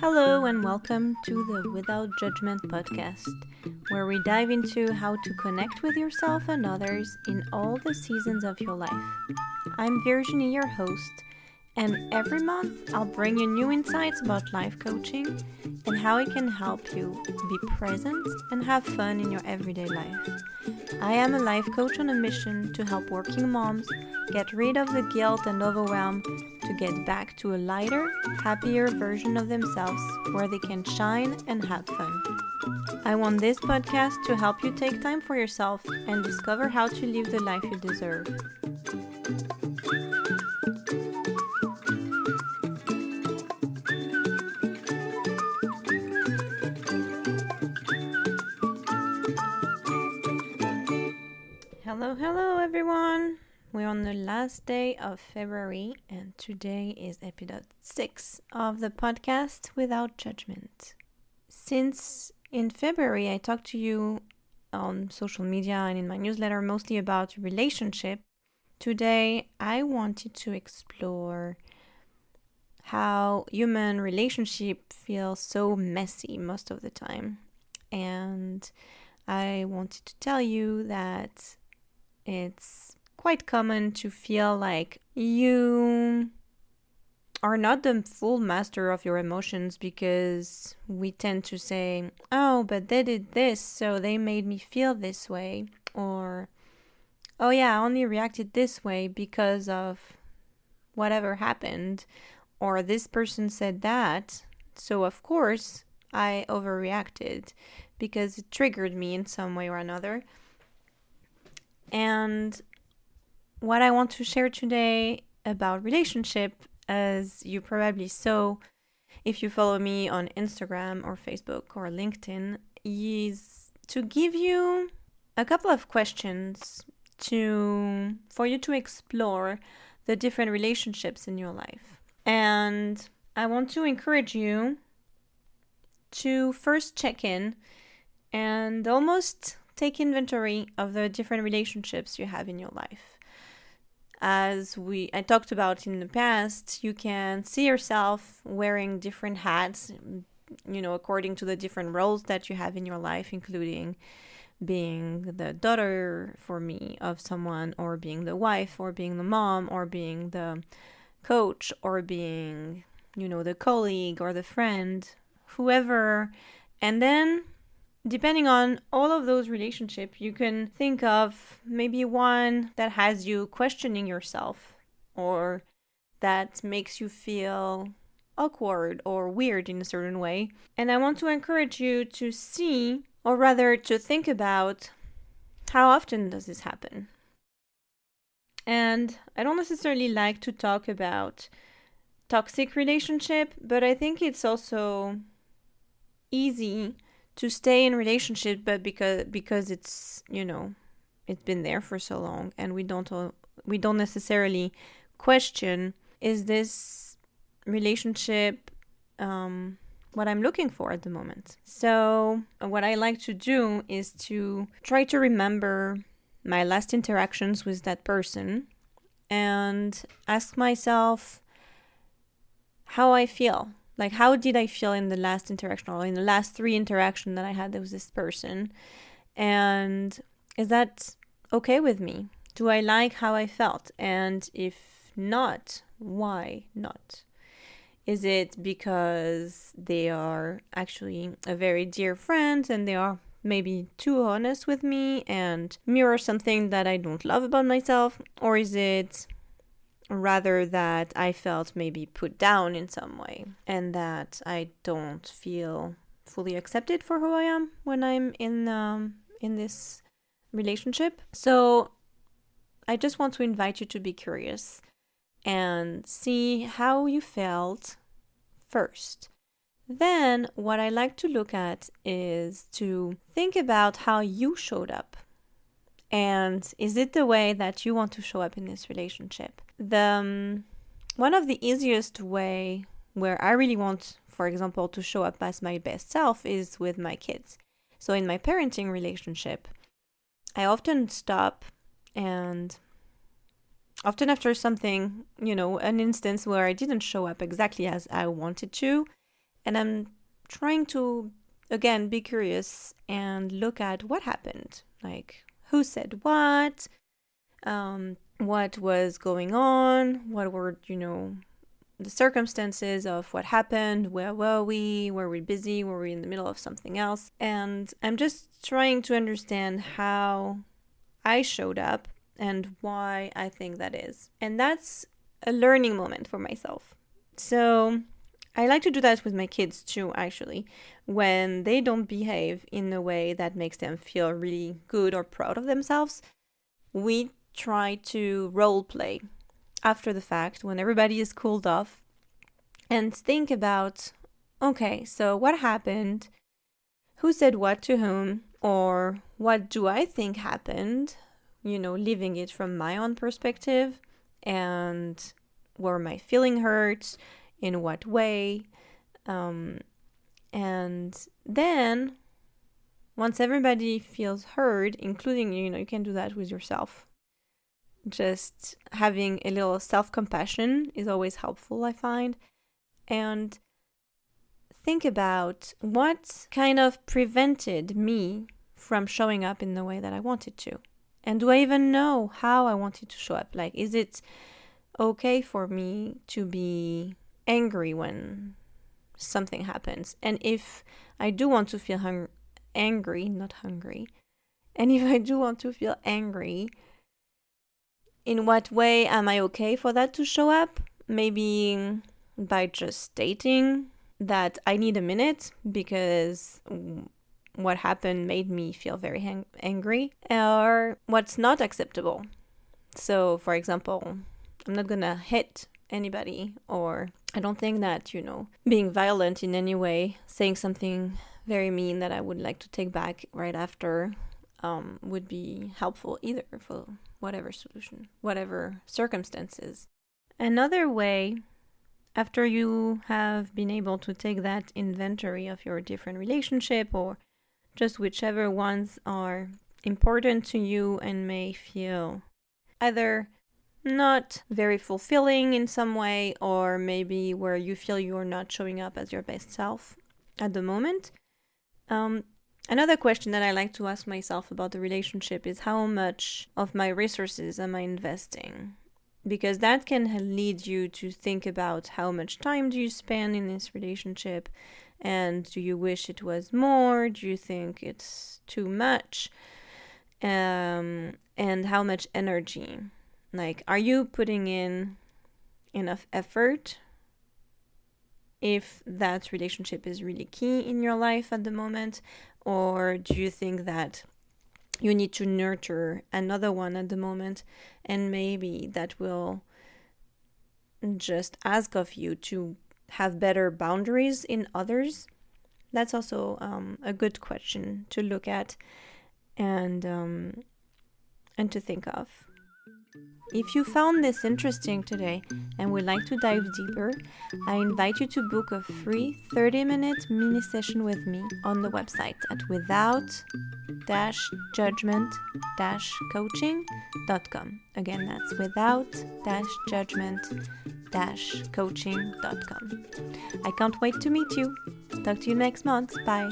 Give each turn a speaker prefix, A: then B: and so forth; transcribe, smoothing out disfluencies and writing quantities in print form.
A: Hello and welcome to the Without Judgment podcast, where we dive into how to connect with yourself and others in all the seasons of your life. I'm Virginie, your host, and every month I'll bring you new insights about life coaching and how it can help you be present and have fun in your everyday life. I am a life coach on a mission to help working moms get rid of the guilt and overwhelm to get back to a lighter, happier version of themselves where they can shine and have fun. I want this podcast to help you take time for yourself and discover how to live the life you deserve. Hello everyone! We're on the last day of February and today is episode 6 of the podcast Without Judgment. Since in February I talked to you on social media and in my newsletter mostly about relationship, today I wanted to explore how human relationship feels so messy most of the time. And I wanted to tell you that it's quite common to feel like you are not the full master of your emotions because we tend to say, oh, but they did this, so they made me feel this way. Or, oh yeah, I only reacted this way because of whatever happened. Or this person said that, so of course I overreacted because it triggered me in some way or another. And what I want to share today about relationship, as you probably saw if you follow me on Instagram or Facebook or LinkedIn, is to give you a couple of questions for you to explore the different relationships in your life. And I want to encourage you to first check in and almost take inventory of the different relationships you have in your life. As I talked about in the past, you can see yourself wearing different hats, according to the different roles that you have in your life, including being the daughter, for me, of someone, or being the wife, or being the mom, or being the coach, or being, the colleague or the friend, whoever. And then depending on all of those relationships, you can think of maybe one that has you questioning yourself or that makes you feel awkward or weird in a certain way. And I want to encourage you to see, or rather to think about, how often does this happen? And I don't necessarily like to talk about toxic relationship, but I think it's also easy to stay in relationship, but because it's it's been there for so long, and we don't necessarily question, is this relationship what I'm looking for at the moment? So what I like to do is to try to remember my last interactions with that person and ask myself how I feel. Like, how did I feel in the last interaction or in the last 3 interactions that I had with this person? And is that okay with me? Do I like how I felt? And if not, why not? Is it because they are actually a very dear friend and they are maybe too honest with me and mirror something that I don't love about myself? Or is it rather that I felt maybe put down in some way and that I don't feel fully accepted for who I am when I'm in this relationship? So I just want to invite you to be curious and see how you felt first. Then what I like to look at is to think about how you showed up. And is it the way that you want to show up in this relationship? One of the easiest way where I really want, for example, to show up as my best self is with my kids. So in my parenting relationship, I often stop and often after something, an instance where I didn't show up exactly as I wanted to. And I'm trying to, again, be curious and look at what happened. Like, who said what was going on, what were, the circumstances of what happened, where were we busy, were we in the middle of something else? And I'm just trying to understand how I showed up and why I think that is. And that's a learning moment for myself. So I like to do that with my kids too, actually. When they don't behave in a way that makes them feel really good or proud of themselves, we try to role play after the fact when everybody is cooled off and think about, okay, so what happened? Who said what to whom? Or what do I think happened? Leaving it from my own perspective, and were my feeling hurt, in what way, and then once everybody feels heard, including you can do that with yourself. Just having a little self-compassion is always helpful, I find, and think about what kind of prevented me from showing up in the way that I wanted to. And do I even know how I wanted to show up? Like, is it okay for me to be angry when something happens? And if I do want to feel angry, not hungry, and if I do want to feel angry, in what way am I okay for that to show up? Maybe by just stating that I need a minute because what happened made me feel very angry, or what's not acceptable. So, for example, I'm not gonna hit anybody, or I don't think that, being violent in any way, saying something very mean that I would like to take back right after, would be helpful either for whatever solution, whatever circumstances. Another way, after you have been able to take that inventory of your different relationship, or just whichever ones are important to you and may feel either not very fulfilling in some way, or maybe where you feel you're not showing up as your best self at the moment. Another question that I like to ask myself about the relationship is how much of my resources am I investing? Because that can lead you to think about how much time do you spend in this relationship, and do you wish it was more? Do you think it's too much? And how much energy? Like, are you putting in enough effort if that relationship is really key in your life at the moment? Or do you think that you need to nurture another one at the moment, and maybe that will just ask of you to have better boundaries in others? That's also a good question to look at and to think of. If you found this interesting today and would like to dive deeper, I invite you to book a free 30-minute mini session with me on the website at without-judgment-coaching.com. Again, that's without-judgment-coaching.com. I can't wait to meet you. Talk to you next month. Bye.